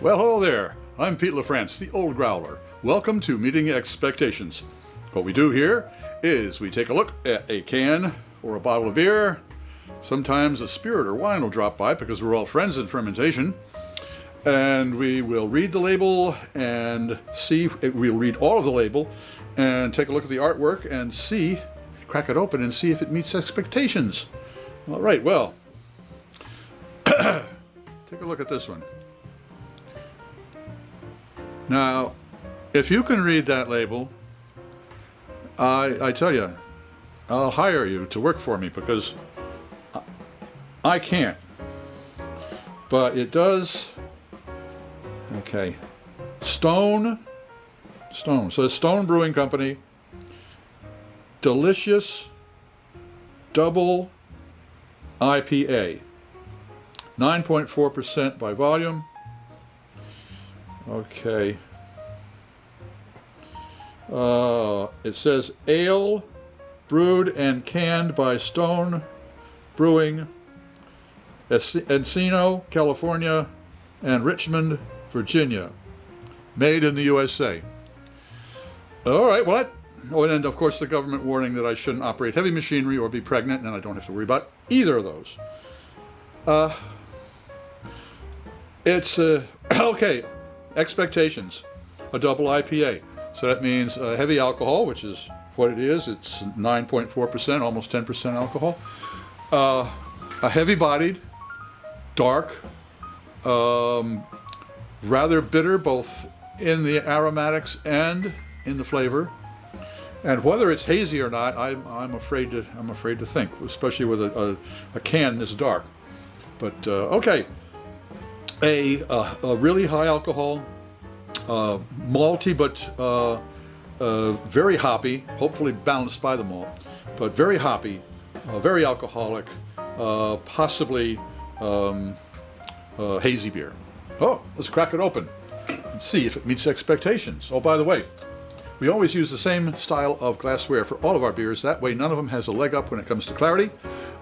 Well, hello there. I'm Pete LaFrance, the old Growler. Welcome to Meeting Expectations. What we do here is we take a look at a can or a bottle of beer. Sometimes a spirit or wine will drop by because we're all friends in fermentation. And we will read the label and see, we'll read all of the label and take a look at the artwork and see, crack it open and see if it meets expectations. All right, well, take a look at this one. Now, if you can read that label, I tell you, I'll hire you to work for me because I can't. But it does. Okay. Stone. So the Stone Brewing Company. Delicious Double IPA. 9.4% by volume. Okay. It says ale brewed and canned by Stone Brewing, Encino, California, and Richmond, Virginia. Made in the USA. All right, what? Oh, and of course the government warning that I shouldn't operate heavy machinery or be pregnant, and I don't have to worry about either of those. It's okay. Expectations, a double IPA. So that means heavy alcohol, which is what it is. It's 9.4%, almost 10% alcohol. A heavy-bodied, dark, rather bitter, both in the aromatics and in the flavor. And whether it's hazy or not, I'm afraid to think, especially with a can this dark. But okay. A really high alcohol, malty but very hoppy, hopefully balanced by the malt, but very hoppy, very alcoholic, possibly hazy beer. Oh, let's crack it open and see if it meets expectations. Oh, by the way, we always use the same style of glassware for all of our beers. That way none of them has a leg up when it comes to clarity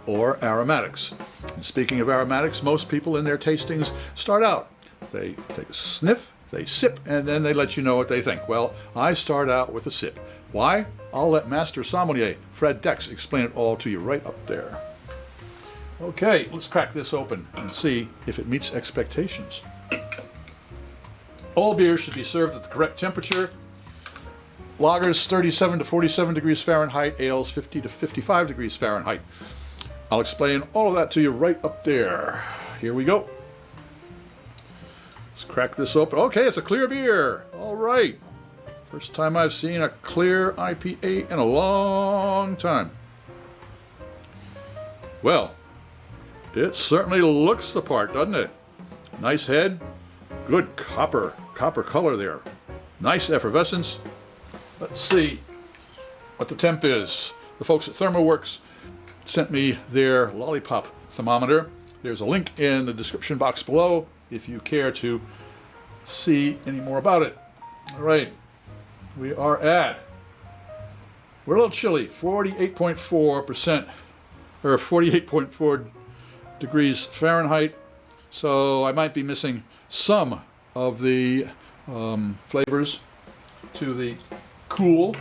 or aromatics. And speaking of aromatics, most people in their tastings start out. They take a sniff, they sip, and then they let you know what they think. Well, I start out with a sip. Why? I'll let Master Sommelier Fred Dex explain it all to you right up there. Okay, let's crack this open and see if it meets expectations. All beers should be served at the correct temperature. Lagers 37 to 47 degrees Fahrenheit, ales 50 to 55 degrees Fahrenheit. I'll explain all of that to you right up there. Here we go. Let's crack this open. Okay, it's a clear beer. All right. First time I've seen a clear IPA in a long time. Well, it certainly looks the part, doesn't it? Nice head, good copper color there. Nice effervescence. Let's see what the temp is. The folks at ThermoWorks sent me their lollipop thermometer. There's a link in the description box below if you care to see any more about it. All right, we're a little chilly, 48.4% or 48.4 degrees Fahrenheit. So I might be missing some of the flavors to the cool,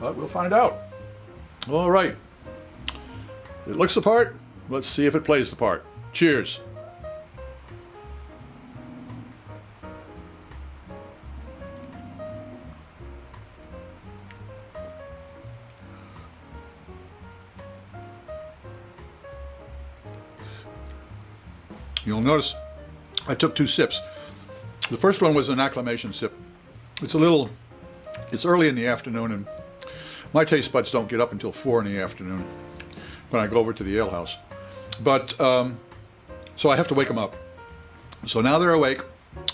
but we'll find out. All right. It looks the part. Let's see if it plays the part. Cheers. You'll notice I took 2 sips. The first one was an acclimation sip. It's early in the afternoon and my taste buds don't get up until 4 in the afternoon when I go over to the ale house. But, so I have to wake them up. So now they're awake.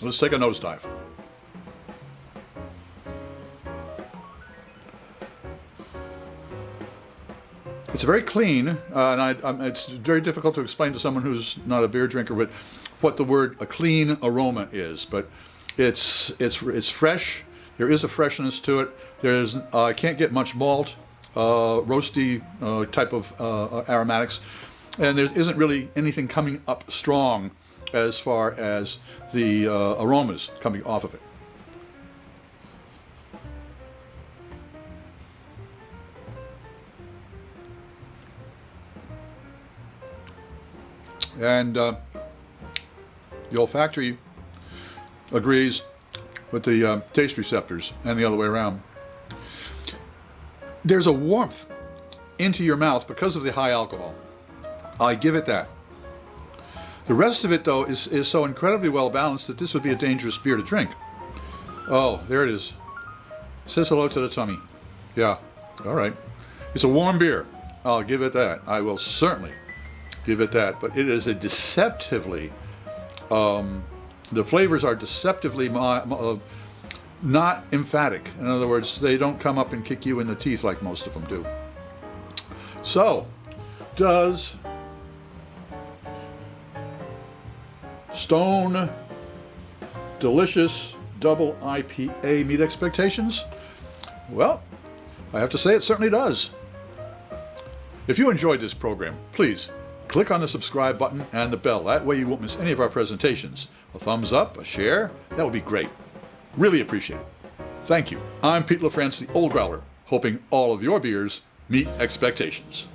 Let's take a nosedive. It's very clean, and it's very difficult to explain to someone who's not a beer drinker what the word a clean aroma is. But it's fresh. There is a freshness to it. There's I can't get much malt, roasty type of aromatics, and there isn't really anything coming up strong as far as the aromas coming off of it. And the olfactory agrees with the taste receptors and the other way around. There's a warmth into your mouth because of the high alcohol. I give it that. The rest of it, though, is so incredibly well balanced that this would be a dangerous beer to drink. Oh, there it is. Says hello to the tummy. Yeah, all right. It's a warm beer. I'll give it that. I will certainly give it that. But it is a deceptively, the flavors are deceptively not emphatic. In other words, they don't come up and kick you in the teeth like most of them do. So, does Stone Delicious Double IPA meet expectations? Well, I have to say it certainly does. If you enjoyed this program, please click on the subscribe button and the bell. That way you won't miss any of our presentations. A thumbs up, a share, that would be great. Really appreciate it. Thank you. I'm Pete LaFrance, the Old Growler, hoping all of your beers meet expectations.